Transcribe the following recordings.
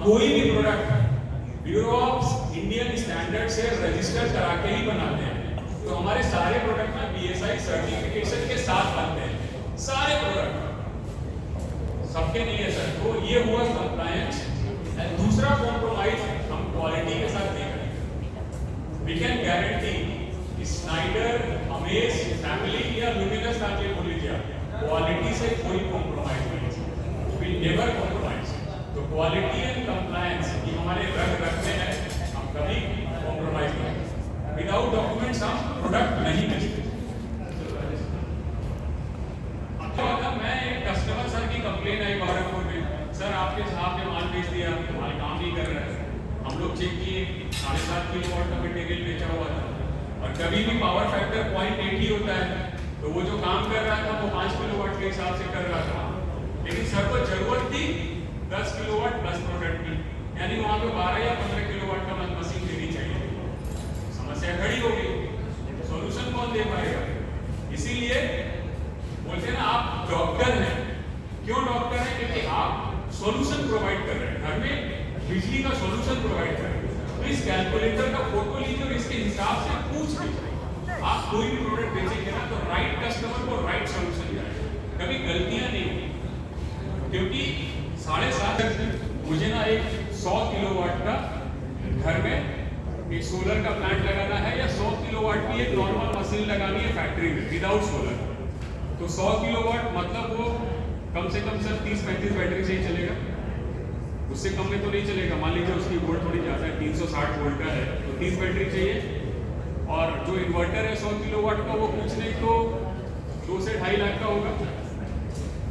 कोई भी product bureau of Indian standard से रजिस्टर करा के ही बनाते हैं। तो हमारे सारे प्रोडक्ट ना बीएसआई सर्टिफिकेशन के साथ बनते हैं, सारे प्रोडक्ट सबके नहीं है सर। तो ये हुआ कंप्लायंस। दूसरा कॉम्प्रोमाइज हम क्वालिटी के साथ नहीं करेंगे। वी कैन गारंटी कि स्नाइडर, अमेज फैमिली या लुमिनस फैमिली बोल लीजिए, क्वालिटी से कोई कॉम्प्रोमाइज नहीं, वी नेवर कॉम्प्रोमाइज। तो क्वालिटी एंड कंप्लायंस ये हमारे रग में है, हम कभी कॉम्प्रोमाइज नहीं। विदाउट डॉक्यूमेंट्स हम प्रोडक्ट नहीं बेचते। मैं एक कस्टमर सर की कंप्लेन आई भारतपुर में, सर आपके साहब ने माल बेच दिया, माल काम नहीं कर रहा है। हम लोग चेक किए, 7.5 किलोवाट का मटेरियल बेचा हुआ था और कभी भी पावर फैक्टर 0.8 ही होता है। तो वो जो काम कर रहा था वो 5 किलोवाट के हिसाब से कर रहा था, लेकिन सर को जरूरत थी 10 किलोवाट प्लस प्रोडक्ट की, यानी वहाँ पे 12 या 15 किलोवाट का मशीन देनी चाहिए। समस्या खड़ी हो गई, सॉल्यूशन कौन दे पाएगा? इसीलिए बोलते हैं ना, आप डॉक्टर हैं। क्यों डॉक्टर हैं? क्योंकि आप सॉल्यूशन प्रोवाइड कर रहे हैं, घर में बिजली का सॉल्यूशन प्रोवाइड कर रहे हैं। तो इस कैलकुलेटर का फोटो लीजिए और इसके हिसाब से पूछ लीजिए। आप कोई भी प्रोडक्ट बेचेंगे ना तो राइट कस्टमर को राइट सॉल्यूशन जाए, कभी गलतियां नहीं होगी। क्योंकि 7.5 मुझे ना एक 100 किलोवाट का घर में एक सोलर का प्लांट लगाना है या 100 किलोवाट की एक नॉर्मल मशीन लगानी है फैक्ट्री में विदाउट सोलर। तो 100 किलोवाट मतलब वो कम से कम सर 30-35 बैटरी से ही चलेगा, उससे कम में तो नहीं चलेगा। मान लीजिए उसकी वोल्ट थोड़ी ज़्यादा है, 360 वोल्ट का है, तो 30 बैटरी चाहिए। और जो इन्वर्टर है 100 किलोवाट का, वो कुछ नहीं तो 2 से 2.5 लाख का होगा।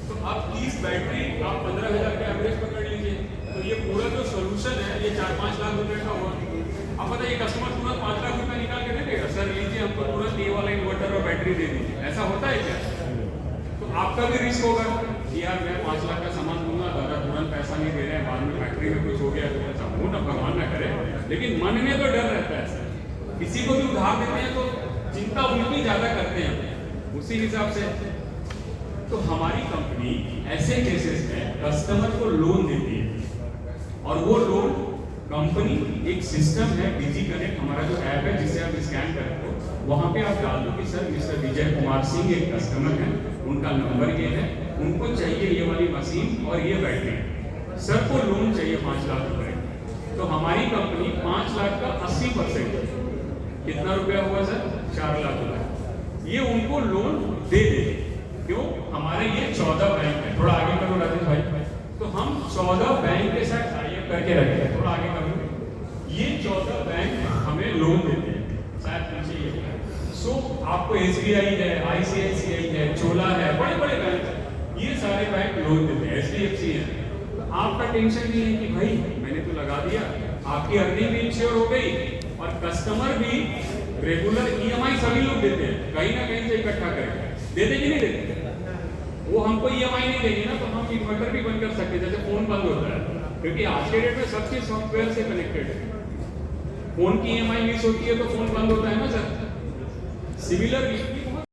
तो अब 30 बैटरी आप 15,000 का एवरेज पकड़ लीजिए, तो ये पूरा जो सोल्यूशन है ये 4-5 लाख रुपए का हुआ। अब बताइए कस्टमर तुरंत 5 लाख रुपए निकाल के दे देगा, सर लीजिए हमको तुरंत ये वाला इन्वर्टर और बैटरी दे दीजिए, ऐसा होता है क्या? तो आपका भी रिस्क होगा कि यार मैं 5 लाख का सामान दूंगा, दादा तुरंत पैसा नहीं दे रहे हैं, बाद में फैक्ट्री में कुछ हो गया तो ऐसा हो ना, भगवान ना करे। लेकिन मन में तो डर रहता है सर, किसी को भी उधार देते हैं तो चिंता उनकी ज्यादा करते हैं उसी हिसाब से। तो हमारी कंपनी ऐसे केसेस में कस्टमर को लोन देती है और वो लोन कंपनी एक सिस्टम है डिजी कनेक्ट, हमारा जो ऐप है जिसे आप स्कैन करते हो, वहां पे आप डाल दो कि सर मिस्टर विजय कुमार सिंह एक कस्टमर है, उनका नंबर ये है, उनको चाहिए ये वाली मशीन और ये बैटरी, सर को लोन चाहिए 5 लाख रुपए। तो हमारी कंपनी 5 लाख का 80% कितना रुपया हुआ सर? 4 लाख रुपए, ये उनको लोन दे देगी। क्यों? हमारे ये 14 बैंक है, थोड़ा आगे करो राजेश भाई। तो हम 14 बैंक के साथ टाइप करके रखे हैं, थोड़ा आगे करो। ये 14 बैंक हमें लोन देते हैं, शायद पूछे ये। सो आपको SBI है, ICICI है, चोला है, बड़े बड़े बैंक है, ये सारे बैंक लोन देते हैं, HDFC है। तो आपका टेंशन नहीं है कि भाई मैंने तो लगा दिया, आपकी अर्निंग भी इंश्योर हो गई और कस्टमर भी रेगुलर EMI सभी लोग देते हैं, कहीं ना कहीं से इकट्ठा करके देते कि नहीं देते? वो हमको EMI नहीं देंगे ना, तो हम इन्वर्टर भी बंद कर सकते हैं, जैसे फोन बंद होता है, क्योंकि आज के डेट में सब चीज सॉफ्टवेयर से कनेक्टेड है। फोन की EMI मिस होती है तो फोन बंद होता है ना सर। सिमिलरली